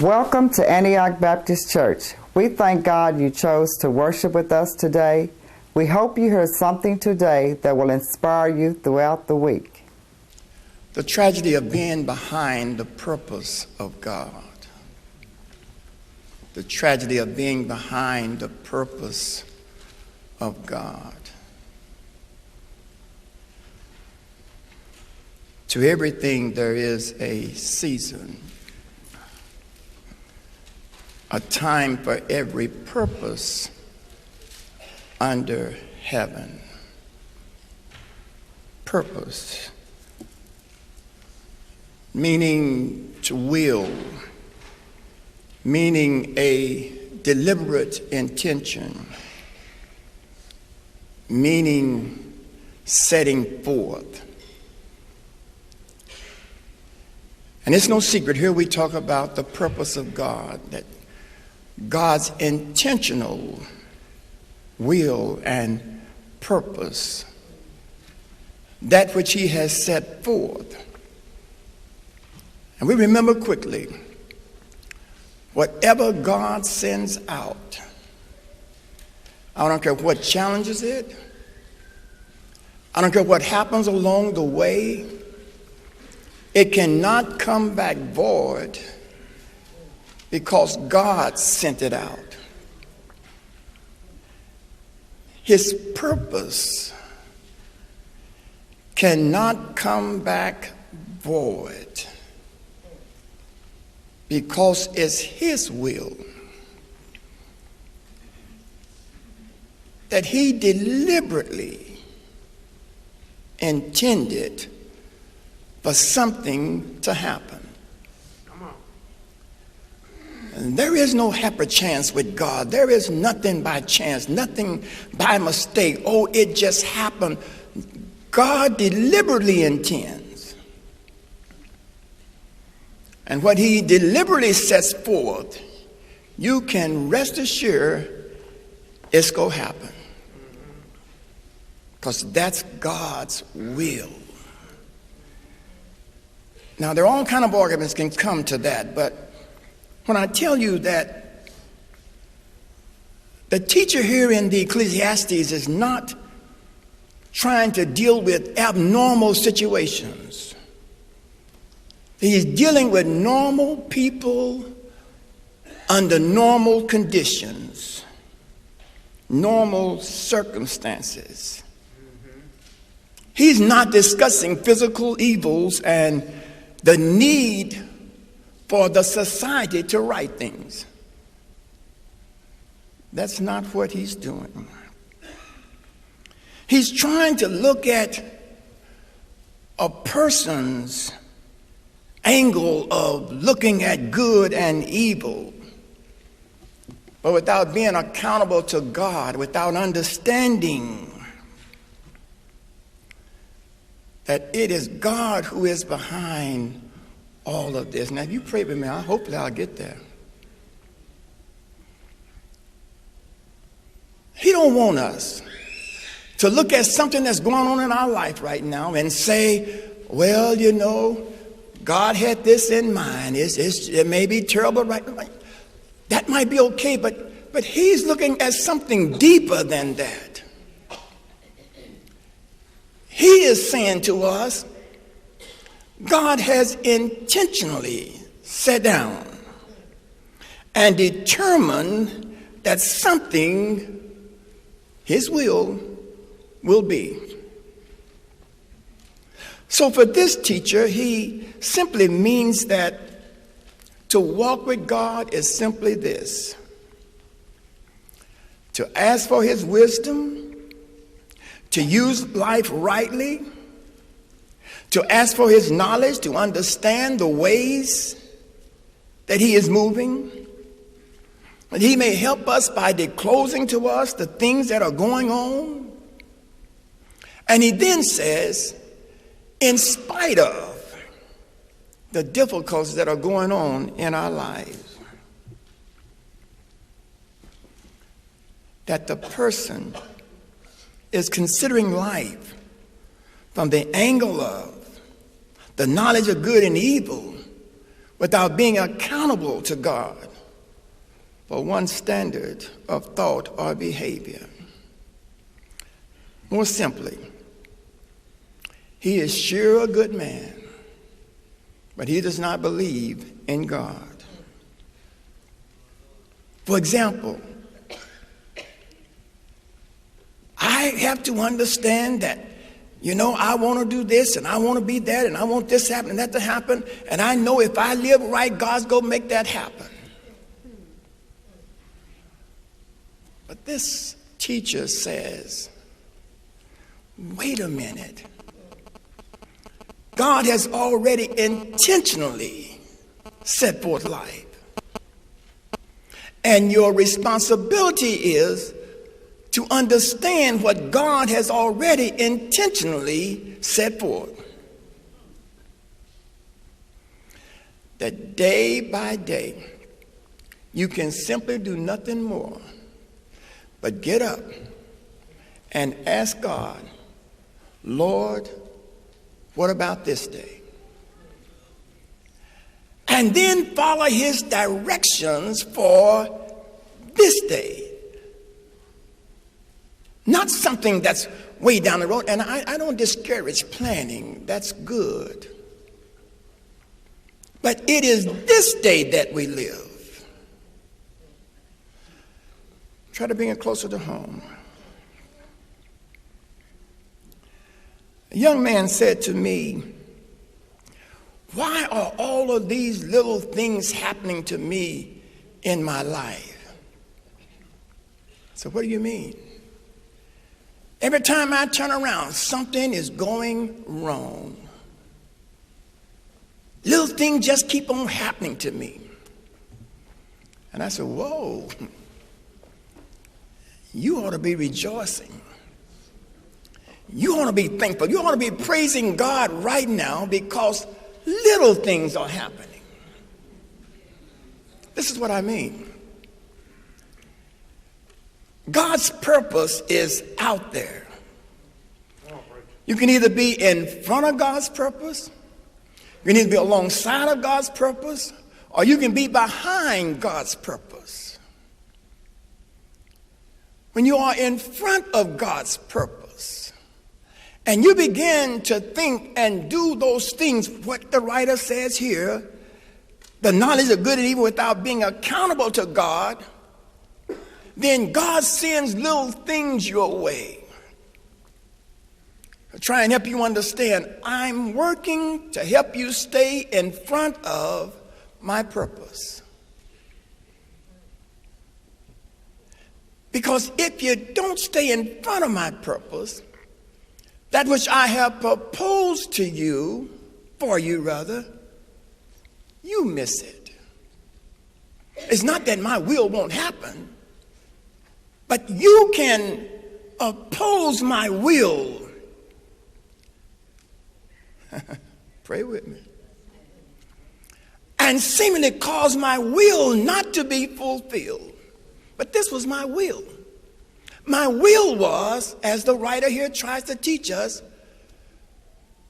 Welcome to Antioch Baptist Church. We thank God you chose to worship with us today. We hope you hear something today that will inspire you throughout the week. The tragedy of being behind the purpose of God. The tragedy of being behind the purpose of God. To everything there is a season, a time for every purpose under heaven. Purpose, meaning to will, meaning a deliberate intention, meaning setting forth. And it's no secret, here we talk about the purpose of God, that God's intentional will and purpose, that which he has set forth. And we remember quickly, whatever God sends out, I don't care what challenges it, I don't care what happens along the way, it cannot come back void because God sent it out. His purpose cannot come back void because it's his will that he deliberately intended for something to happen. And there is no happy chance with God. There is nothing by chance, nothing by mistake. Oh, it just happened. God deliberately intends. And what he deliberately sets forth, you can rest assured it's going to happen. Because that's God's will. Now, there are all kinds of arguments can come to that, but when I tell you that the teacher here in the Ecclesiastes is not trying to deal with abnormal situations. He's dealing with normal people under normal conditions, normal circumstances. He's not discussing physical evils and the need for the society to right things. That's not what he's doing. He's trying to look at a person's angle of looking at good and evil, but without being accountable to God, without understanding that it is God who is behind all of this. Now, if you pray with me, hopefully I'll get there. He don't want us to look at something that's going on in our life right now and say, well, you know, God had this in mind. It may be terrible right now. That might be okay, but he's looking at something deeper than that. He is saying to us, God has intentionally sat down and determined that something, his will be. So for this teacher, he simply means that to walk with God is simply this: to ask for his wisdom, to use life rightly, to ask for his knowledge, to understand the ways that he is moving. And he may help us by disclosing to us the things that are going on. And he then says, in spite of the difficulties that are going on in our lives, that the person is considering life from the angle of the knowledge of good and evil without being accountable to God for one standard of thought or behavior. More simply, he is sure a good man, but he does not believe in God. For example, I have to understand that, I want to do this and I want to be that and I want this to happen and that to happen. And I know if I live right, God's going to make that happen. But this teacher says, wait a minute. God has already intentionally set forth life. And your responsibility is to understand what God has already intentionally set forth. That day by day, you can simply do nothing more but get up and ask God, Lord, what about this day? And then follow his directions for this day. Not something that's way down the road. And I don't discourage planning. That's good. But it is this day that we live. Try to bring it closer to home. A young man said to me, why are all of these little things happening to me in my life? So what do you mean? Every time I turn around, something is going wrong. Little things just keep on happening to me. And I said, whoa, you ought to be rejoicing. You ought to be thankful. You ought to be praising God right now because little things are happening. This is what I mean. God's purpose is out there. You can either be in front of God's purpose, you can either be alongside of God's purpose, or you can be behind God's purpose. When you are in front of God's purpose, and you begin to think and do those things, what the writer says here, the knowledge of good and evil without being accountable to God, then God sends little things your way. I try and help you understand, I'm working to help you stay in front of my purpose. Because if you don't stay in front of my purpose, that which I have proposed to you, for you rather, you miss it. It's not that my will won't happen, but you can oppose my will. Pray with me. And seemingly cause my will not to be fulfilled. But this was my will. My will was, as the writer here tries to teach us,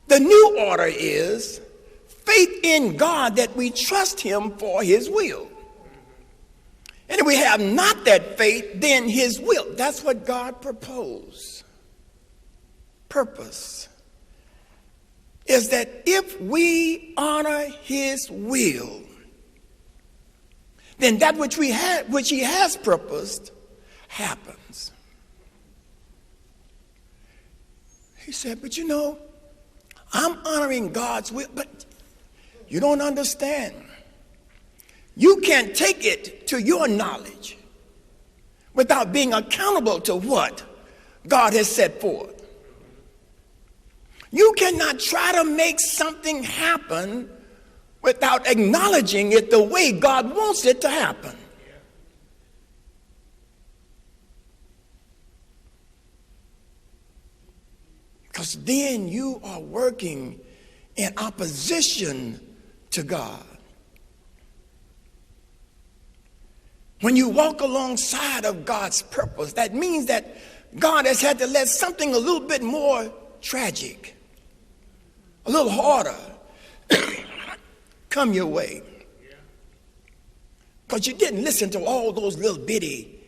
the new order is faith in God that we trust him for his will. And if we have not that faith, then his will. That's what God proposed. Purpose is that if we honor his will, then that which he has purposed happens. He said, but I'm honoring God's will, but you don't understand. You can't take it to your knowledge without being accountable to what God has set forth. You cannot try to make something happen without acknowledging it the way God wants it to happen. Because then you are working in opposition to God. When you walk alongside of God's purpose, that means that God has had to let something a little bit more tragic, a little harder come your way. because you didn't listen to all those little bitty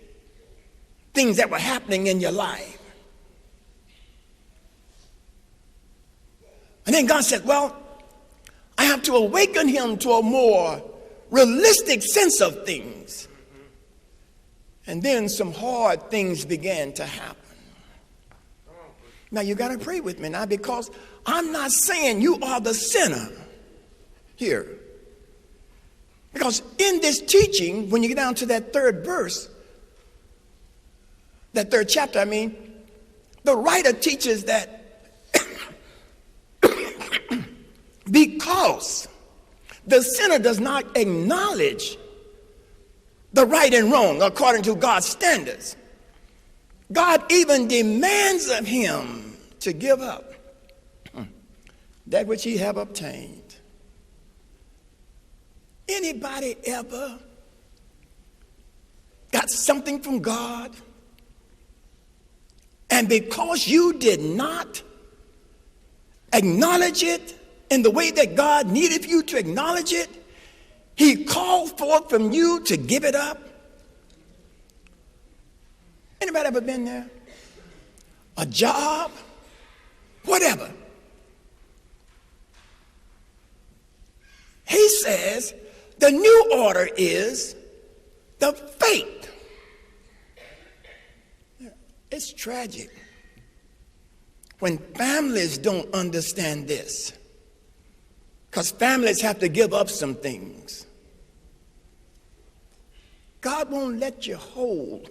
things that were happening in your life. And then God said, well, I have to awaken him to a more realistic sense of things. And then some hard things began to happen. Now you got to pray with me now, because I'm not saying you are the sinner here. Because in this teaching, when you get down to that third verse, that third chapter, the writer teaches that because the sinner does not acknowledge the right and wrong according to God's standards, God even demands of him to give up that which he have obtained. Anybody ever got something from God, and because you did not acknowledge it in the way that God needed you to acknowledge it, he called forth from you to give it up? Anybody ever been there? A job? Whatever. He says the new order is the faith. It's tragic when families don't understand this, because families have to give up some things. God won't let you hold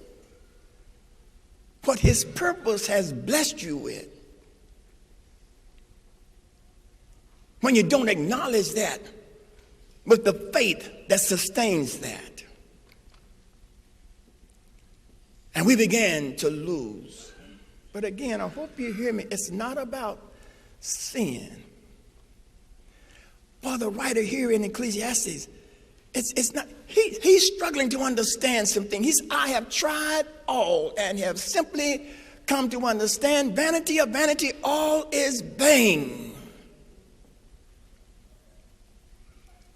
what his purpose has blessed you with when you don't acknowledge that with the faith that sustains that. And we began to lose. But again, I hope you hear me. It's not about sin. Well, the writer here in Ecclesiastes, it's not, he's struggling to understand something. I have tried all and have simply come to understand vanity of vanity, all is vain.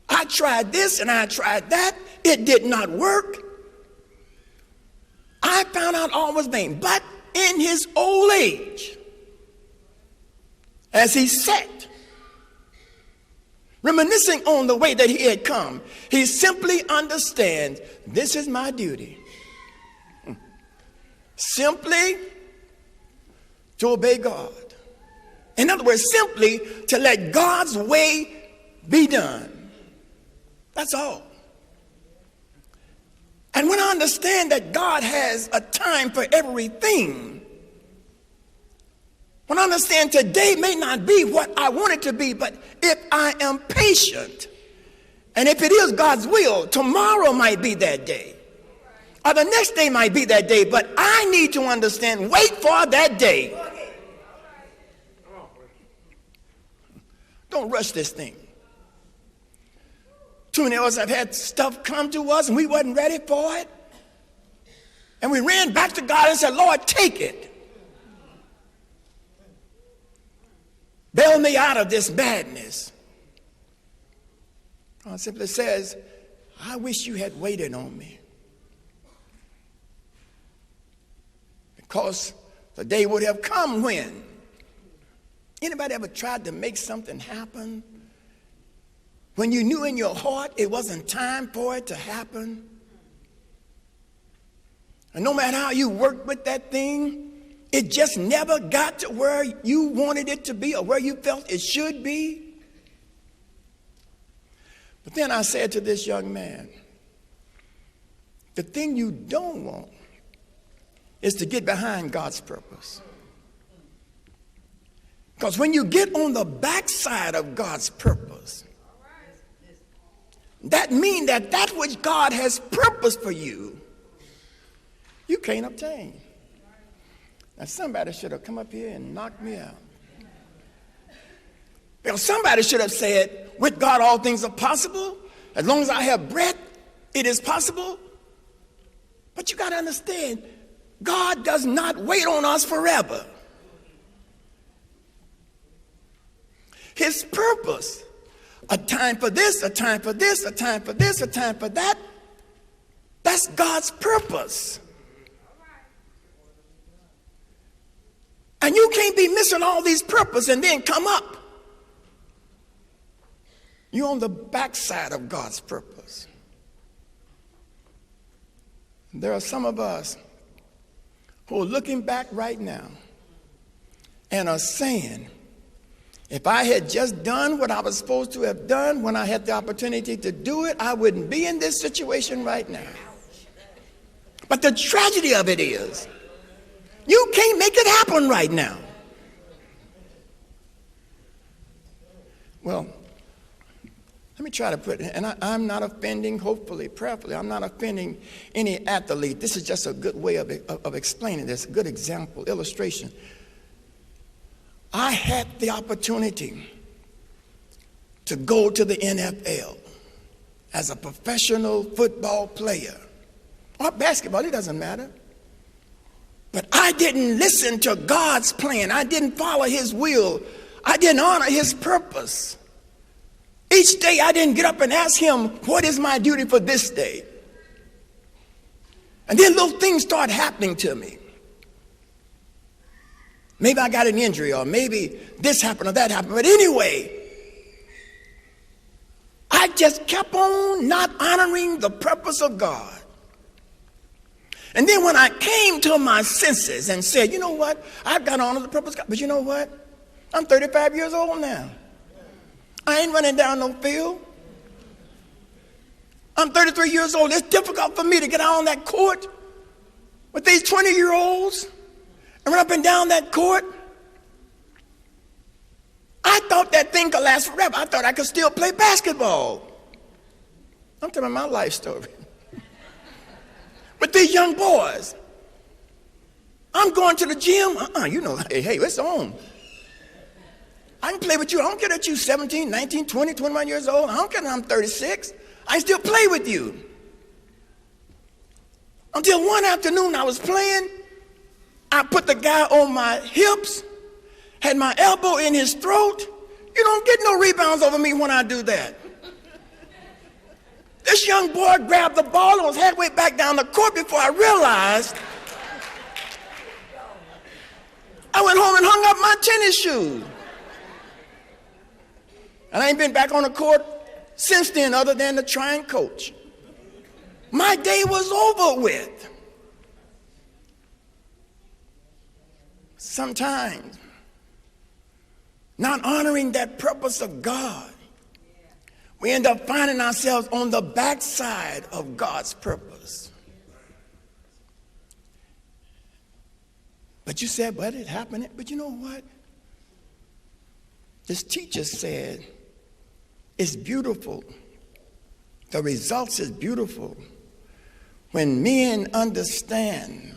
I tried this and I tried that. It did not work. I found out all was vain. But in his old age, as he sat, reminiscing on the way that he had come, he simply understands, this is my duty. Simply to obey God. In other words, simply to let God's way be done. That's all. And when I understand that God has a time for everything, when I understand today may not be what I want it to be, but if I am patient, and if it is God's will, tomorrow might be that day, or the next day might be that day, but I need to understand, wait for that day. Don't rush this thing. Too many of us have had stuff come to us and we wasn't ready for it. And we ran back to God and said, Lord, take it. Bail me out of this madness. God simply says, I wish you had waited on me. Because the day would have come when. Anybody ever tried to make something happen when you knew in your heart it wasn't time for it to happen? And no matter how you worked with that thing, it just never got to where you wanted it to be or where you felt it should be. But then I said to this young man, the thing you don't want is to get behind God's purpose. Because when you get on the backside of God's purpose, that means that that which God has purposed for you, you can't obtain. Now somebody should have come up here and knocked me out. Because somebody should have said, with God all things are possible. As long as I have breath, it is possible. But you got to understand, God does not wait on us forever. His purpose, a time for this, a time for this, a time for this, a time for that, That's God's purpose. And you can't be missing all these purposes and then come up. You're on the backside of God's purpose. There are some of us who are looking back right now and are saying, if I had just done what I was supposed to have done when I had the opportunity to do it, I wouldn't be in this situation right now. But the tragedy of it is, you can't make it happen right now. Well, let me try to put it, and I'm not offending, hopefully, prayerfully, I'm not offending any athlete. This is just a good way of explaining this, a good example, illustration. I had the opportunity to go to the NFL as a professional football player, or basketball, it doesn't matter. But I didn't listen to God's plan. I didn't follow his will. I didn't honor his purpose. Each day I didn't get up and ask him, what is my duty for this day? And then little things start happening to me. Maybe I got an injury, or maybe this happened or that happened. But anyway, I just kept on not honoring the purpose of God. And then when I came to my senses and said, you know what? I've got to honor the purpose of God. But you know what? I'm 35 years old now. I ain't running down no field. I'm 33 years old. It's difficult for me to get out on that court with these 20-year-olds and run up and down that court. I thought that thing could last forever. I thought I could still play basketball. I'm telling my life story. With these young boys. I'm going to the gym. You know, hey, it's on. I can play with you. I don't care that you're 17, 19, 20, 21 years old. I don't care that I'm 36. I can still play with you. Until one afternoon I was playing. I put the guy on my hips, had my elbow in his throat. You don't get no rebounds over me when I do that. This young boy grabbed the ball and was halfway back down the court before I realized. I went home and hung up my tennis shoes. And I ain't been back on the court since then, other than to try and coach. My day was over with. Sometimes, not honoring that purpose of God, we end up finding ourselves on the backside of God's purpose. But you said, but it happened. But you know what? This teacher said, it's beautiful. The results is beautiful when men understand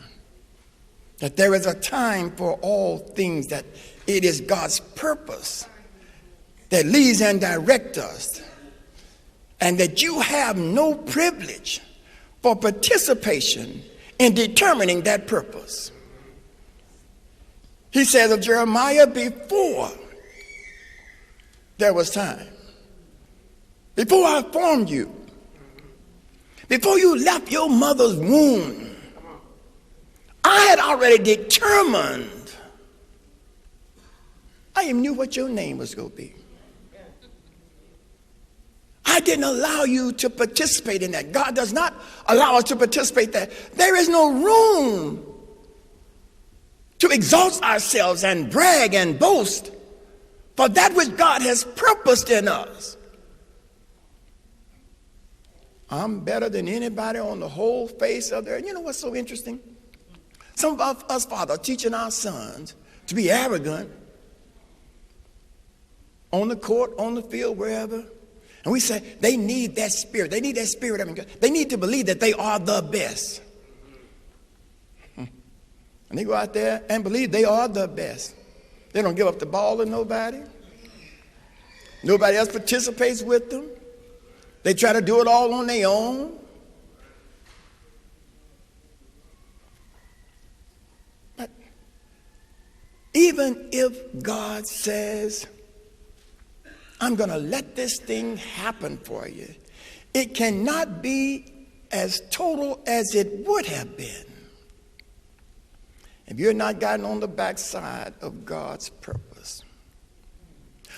that there is a time for all things, that it is God's purpose that leads and directs us, and that you have no privilege for participation in determining that purpose. He says of Jeremiah, before there was time, before I formed you, before you left your mother's womb, I had already determined. I even knew what your name was going to be. I didn't allow you to participate in that. God does not allow us to participate in that. There is no room to exalt ourselves and brag and boast for that which God has purposed in us. I'm better than anybody on the whole face of the earth. You know what's so interesting? Some of us, Father, are teaching our sons to be arrogant on the court, on the field, wherever. And we say they need that spirit. They need that spirit of God. They need to believe that they are the best. And they go out there and believe they are the best. They don't give up the ball to nobody. Nobody else participates with them. They try to do it all on their own. But even if God says, I'm going to let this thing happen for you, it cannot be as total as it would have been if you're not gotten on the backside of God's purpose.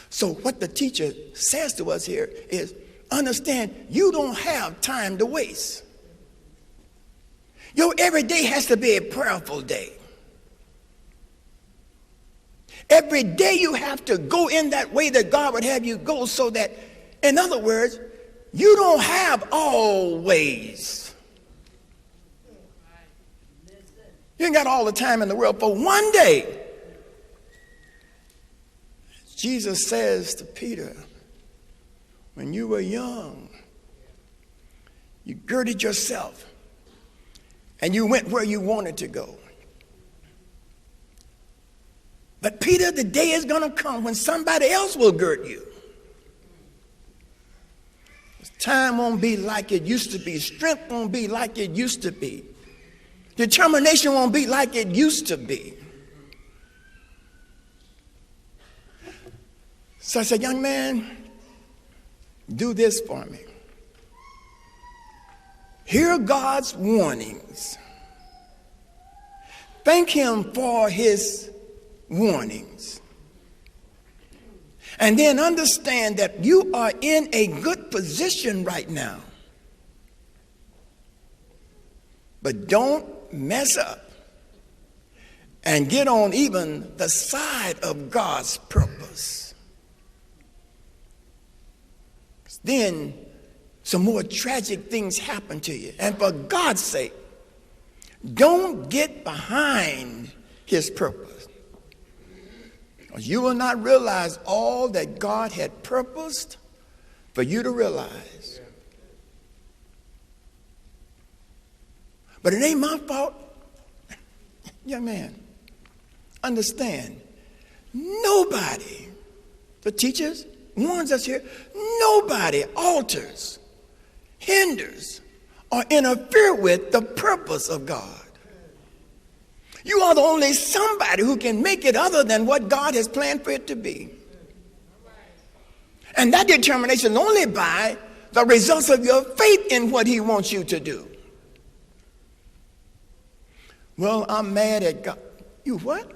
So what the teacher says to us here is, understand, you don't have time to waste. Your every day has to be a prayerful day. Every day you have to go in that way that God would have you go, so that, in other words, you don't have always. You ain't got all the time in the world for one day. Jesus says to Peter, when you were young, you girded yourself and you went where you wanted to go. But Peter, the day is going to come when somebody else will gird you. Time won't be like it used to be. Strength won't be like it used to be. Determination won't be like it used to be. So I said, young man, do this for me. Hear God's warnings. Thank him for his warnings. And then understand that you are in a good position right now. But don't mess up and get on even the side of God's purpose. Then some more tragic things happen to you. And for God's sake, don't get behind his purpose. You will not realize all that God had purposed for you to realize. But it ain't my fault. Young man, understand, nobody, the teachers warns us here, nobody alters, hinders, or interfere with the purpose of God. You are the only somebody who can make it other than what God has planned for it to be. And that determination is only by the results of your faith in what he wants you to do. Well, I'm mad at God. You what?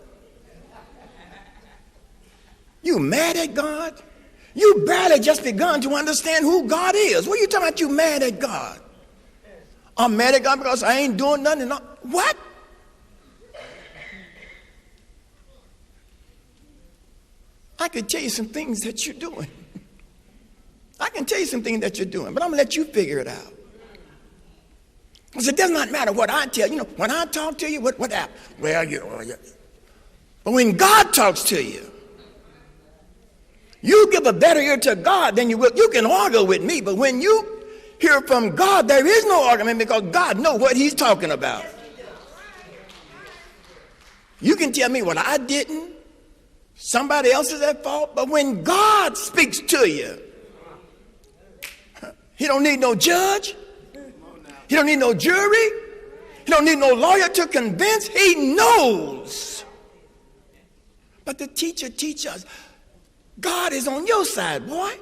You mad at God? You barely just begun to understand who God is. What are you talking about, you mad at God? I'm mad at God because I ain't doing nothing. What? I could tell you some things that you're doing. I can tell you some things that you're doing, but I'm going to let you figure it out. Because it does not matter what I tell you. When I talk to you, what happened? Well, but when God talks to you, you give a better ear to God than you will. You can argue with me, but when you hear from God, there is no argument because God knows what he's talking about. You can tell me what I didn't. Somebody else is at fault, but when God speaks to you, he don't need no judge. He don't need no jury. He don't need no lawyer to convince. He knows. But the teacher teaches us, God is on your side, boy.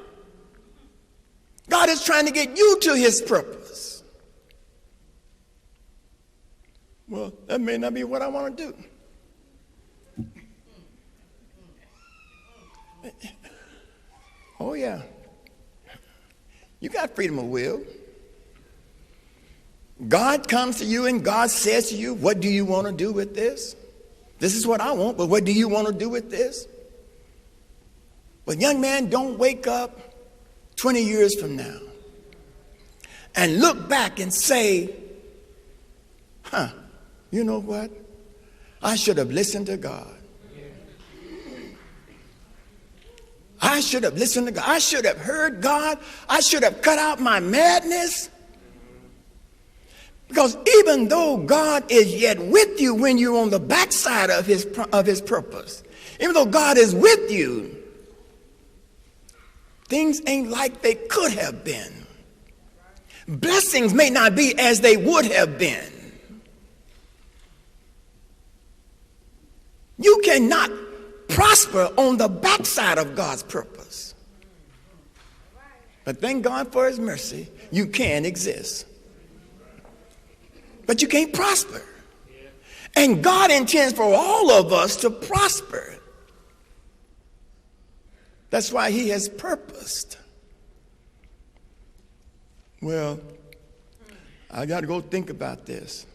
God is trying to get you to his purpose. Well, that may not be what I want to do. Oh, yeah. You got freedom of will. God comes to you and God says to you, what do you want to do with this? This is what I want, but what do you want to do with this? But young man, don't wake up 20 years from now and look back and say, you know what? I should have listened to God. I should have listened to God. I should have heard God. I should have cut out my madness. Because even though God is yet with you when you're on the backside of his purpose, even though God is with you, things ain't like they could have been. Blessings may not be as they would have been. You cannot prosper on the backside of God's purpose. But thank God for his mercy, you can exist. but you can't prosper. And God intends for all of us to prosper. That's why he has purposed. Well, I got to go think about this.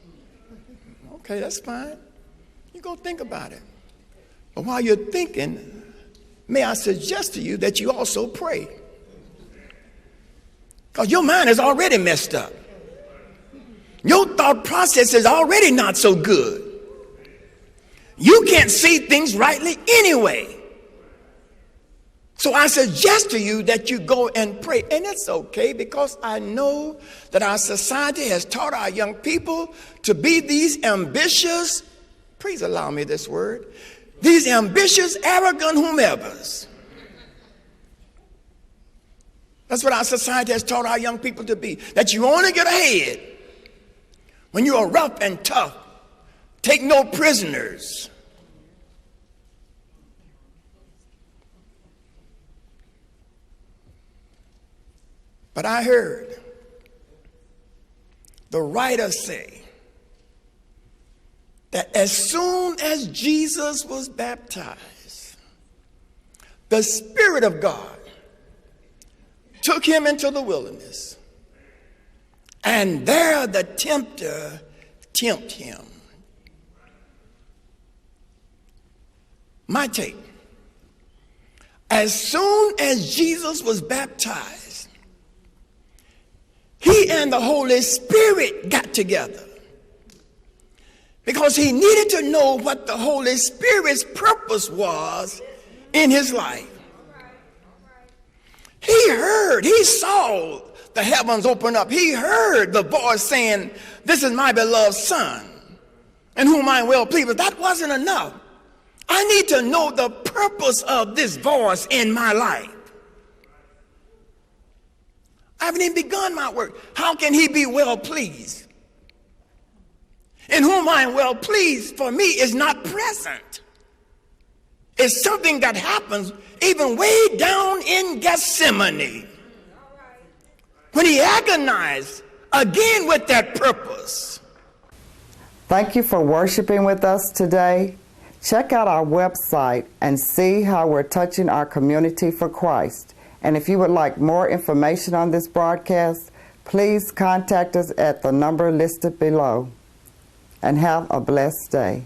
Okay, that's fine. You go think about it. But while you're thinking, may I suggest to you that you also pray. Because your mind is already messed up. Your thought process is already not so good. You can't see things rightly anyway. So I suggest to you that you go and pray. And it's okay, because I know that our society has taught our young people to be these ambitious, please allow me this word, these ambitious, arrogant whomevers. That's what our society has taught our young people to be. That you only get ahead when you are rough and tough. Take no prisoners. But I heard the writer say that as soon as Jesus was baptized, the Spirit of God took him into the wilderness, and there the tempter tempted him. My take. As soon as Jesus was baptized, he and the Holy Spirit got together, because he needed to know what the Holy Spirit's purpose was in his life. He saw the heavens open up. He heard the voice saying, "This is my beloved Son, in whom I am well pleased." But that wasn't enough. I need to know the purpose of this voice in my life. I haven't even begun my work. How can he be well pleased? In whom I am well pleased, for me, is not present. It's something that happens even way down in Gethsemane, when he agonized again with that purpose. Thank you for worshiping with us today. Check out our website and see how we're touching our community for Christ. And if you would like more information on this broadcast, please contact us at the number listed below. And have a blessed day.